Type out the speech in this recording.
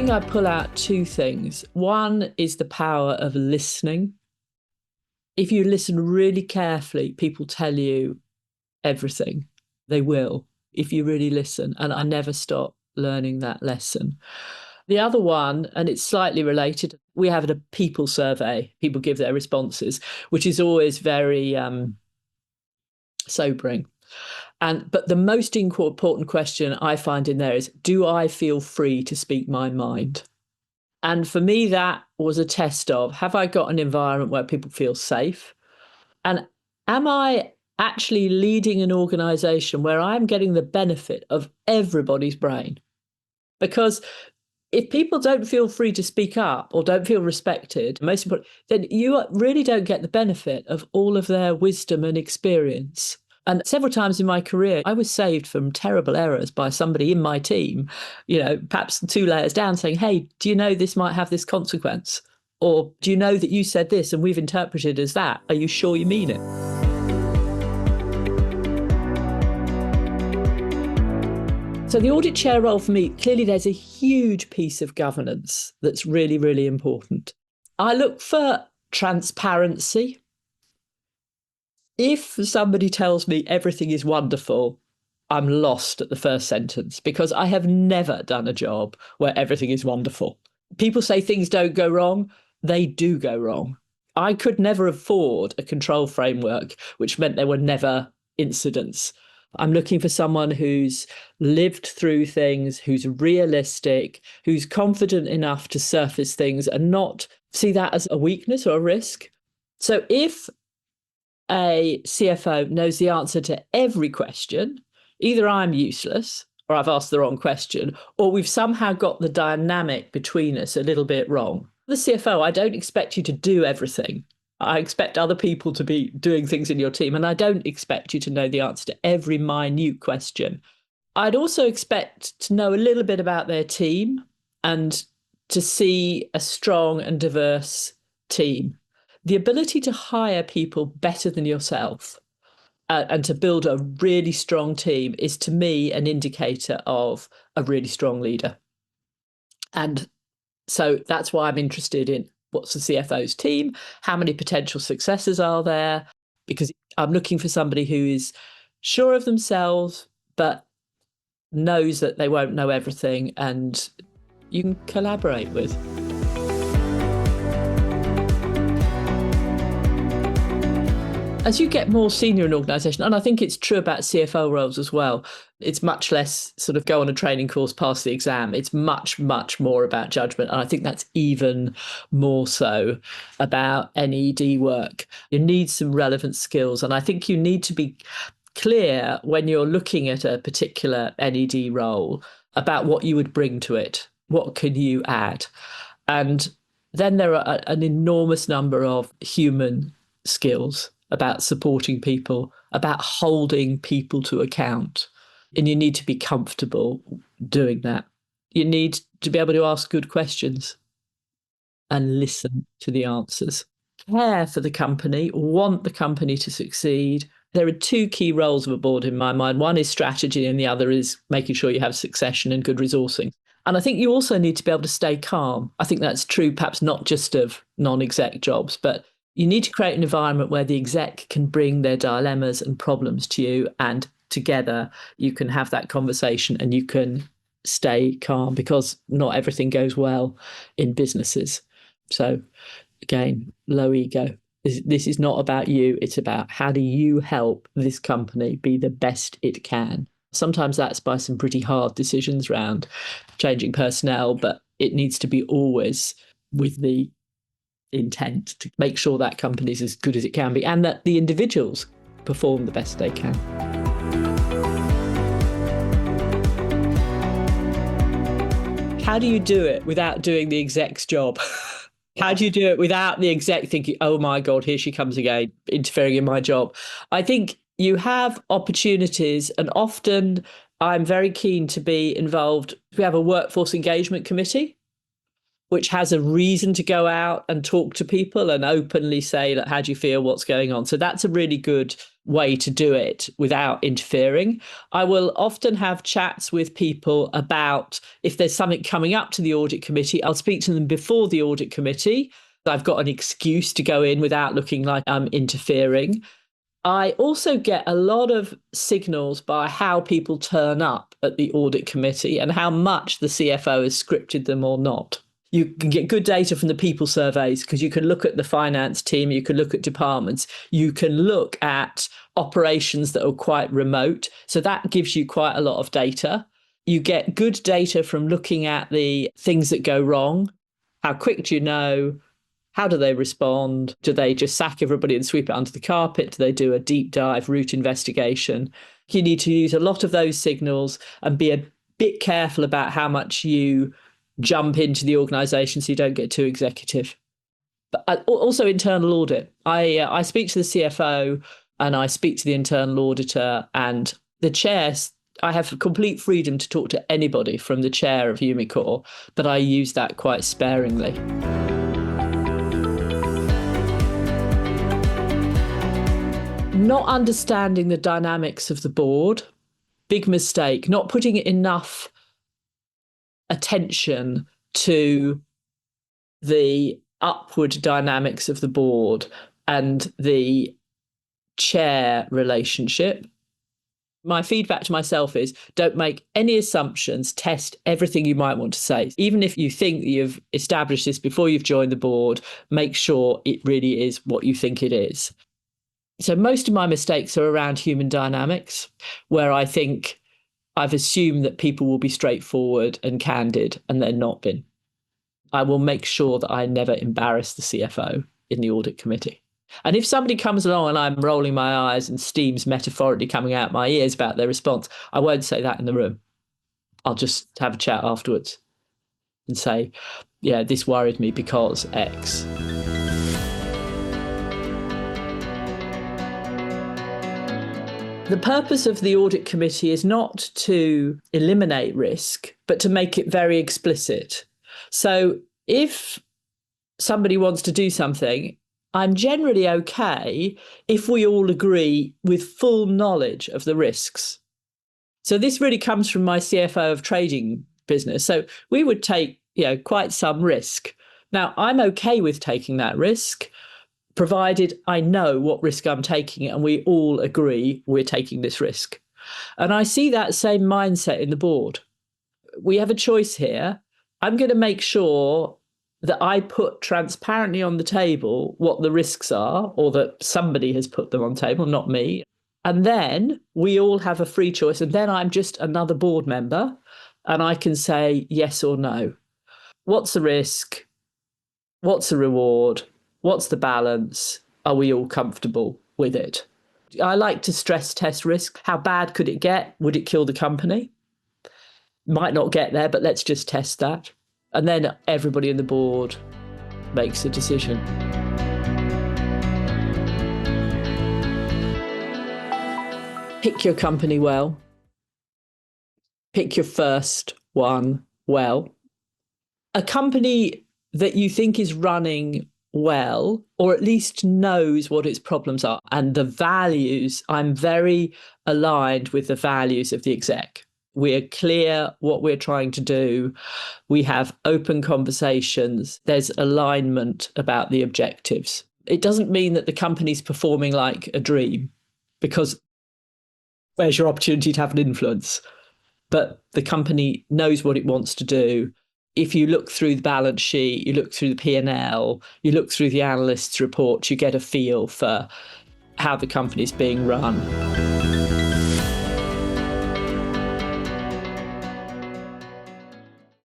think I pull out two things. One is the power of listening. If you listen really carefully, people tell you everything. They will, if you really listen. And I never stop learning that lesson. The other one, and it's slightly related, we have a people survey. People give their responses, which is always very sobering. But the most important question I find in there is, do I feel free to speak my mind? And for me, that was a test of, have I got an environment where people feel safe? And am I actually leading an organisation where I'm getting the benefit of everybody's brain? Because if people don't feel free to speak up or don't feel respected, most important, then you really don't get the benefit of all of their wisdom and experience. And several times in my career, I was saved from terrible errors by somebody in my team, perhaps 2 layers down, saying, hey, do you know this might have this consequence? Or do you know that you said this and we've interpreted as that? Are you sure you mean it? So the audit chair role for me, clearly there's a huge piece of governance that's really, really important. I look for transparency. If somebody tells me everything is wonderful, I'm lost at the first sentence, because I have never done a job where everything is wonderful. People say things don't go wrong. They do go wrong. I could never afford a control framework which meant there were never incidents. I'm looking for someone who's lived through things, who's realistic, who's confident enough to surface things and not see that as a weakness or a risk. So if a CFO knows the answer to every question, either I'm useless or I've asked the wrong question, or we've somehow got the dynamic between us a little bit wrong. The CFO, I don't expect you to do everything. I expect other people to be doing things in your team, and I don't expect you to know the answer to every minute question. I'd also expect to know a little bit about their team and to see a strong and diverse team. The ability to hire people better than yourself and to build a really strong team is, to me, an indicator of a really strong leader. And so that's why I'm interested in what's the CFO's team, how many potential successors are there, because I'm looking for somebody who is sure of themselves, but knows that they won't know everything and you can collaborate with. As you get more senior in an organisation, and I think it's true about CFO roles as well, it's much less sort of go on a training course, pass the exam. It's much, much more about judgment. And I think that's even more so about NED work. You need some relevant skills. And I think you need to be clear when you're looking at a particular NED role about what you would bring to it. What can you add? And then there are an enormous number of human skills about supporting people, about holding people to account. And you need to be comfortable doing that. You need to be able to ask good questions and listen to the answers. Care for the company, want the company to succeed. There are 2 key roles of a board in my mind. One is strategy and the other is making sure you have succession and good resourcing. And I think you also need to be able to stay calm. I think that's true, perhaps not just of non-exec jobs, but you need to create an environment where the exec can bring their dilemmas and problems to you, and together you can have that conversation and you can stay calm, because not everything goes well in businesses. So again, low ego. This is not about you. It's about how do you help this company be the best it can. Sometimes that's by some pretty hard decisions around changing personnel, but it needs to be always with the intent to make sure that company is as good as it can be and that the individuals perform the best they can. How do you do it without doing the exec's job? How do you do it without the exec thinking, oh my God, here she comes again, interfering in my job? I think you have opportunities, and often I'm very keen to be involved. We have a workforce engagement committee which has a reason to go out and talk to people and openly say, like, how do you feel, what's going on? So that's a really good way to do it without interfering. I will often have chats with people about if there's something coming up to the audit committee. I'll speak to them before the audit committee. I've got an excuse to go in without looking like I'm interfering. I also get a lot of signals by how people turn up at the audit committee and how much the CFO has scripted them or not. You can get good data from the people surveys because you can look at the finance team, you can look at departments, you can look at operations that are quite remote. So that gives you quite a lot of data. You get good data from looking at the things that go wrong. How quick do you know? How do they respond? Do they just sack everybody and sweep it under the carpet? Do they do a deep dive root investigation? You need to use a lot of those signals and be a bit careful about how much you jump into the organisation so you don't get too executive. But also internal audit. I speak to the CFO and I speak to the internal auditor and the chair. I have complete freedom to talk to anybody from the chair of Umicore, but I use that quite sparingly. Not understanding the dynamics of the board, big mistake. Not putting enough attention to the upward dynamics of the board and the chair relationship. My feedback to myself is don't make any assumptions, test everything you might want to say. Even if you think that you've established this before you've joined the board, make sure it really is what you think it is. So most of my mistakes are around human dynamics, where I think I've assumed that people will be straightforward and candid, and they're not been. I will make sure that I never embarrass the CFO in the audit committee. And if somebody comes along and I'm rolling my eyes and steam's metaphorically coming out my ears about their response, I won't say that in the room. I'll just have a chat afterwards and say, yeah, this worried me because X. The purpose of the audit committee is not to eliminate risk, but to make it very explicit. So if somebody wants to do something, I'm generally okay if we all agree with full knowledge of the risks. So this really comes from my CFO of trading business. So we would take, quite some risk. Now, I'm okay with taking that risk, provided I know what risk I'm taking and we all agree we're taking this risk. And I see that same mindset in the board. We have a choice here. I'm going to make sure that I put transparently on the table what the risks are, or that somebody has put them on the table, not me. And then we all have a free choice. And then I'm just another board member and I can say yes or no. What's the risk? What's the reward? What's the balance? Are we all comfortable with it? I like to stress test risk. How bad could it get? Would it kill the company? Might not get there, but let's just test that. And then everybody in the board makes a decision. Pick your company well. Pick your first one well. A company that you think is running well, or at least knows what its problems are. And the values, I'm very aligned with the values of the exec. We're clear what we're trying to do. We have open conversations. There's alignment about the objectives. It doesn't mean that the company's performing like a dream, because where's your opportunity to have an influence? But the company knows what it wants to do. If you look through the balance sheet, you look through the P&L, you look through the analyst's reports, you get a feel for how the company's being run.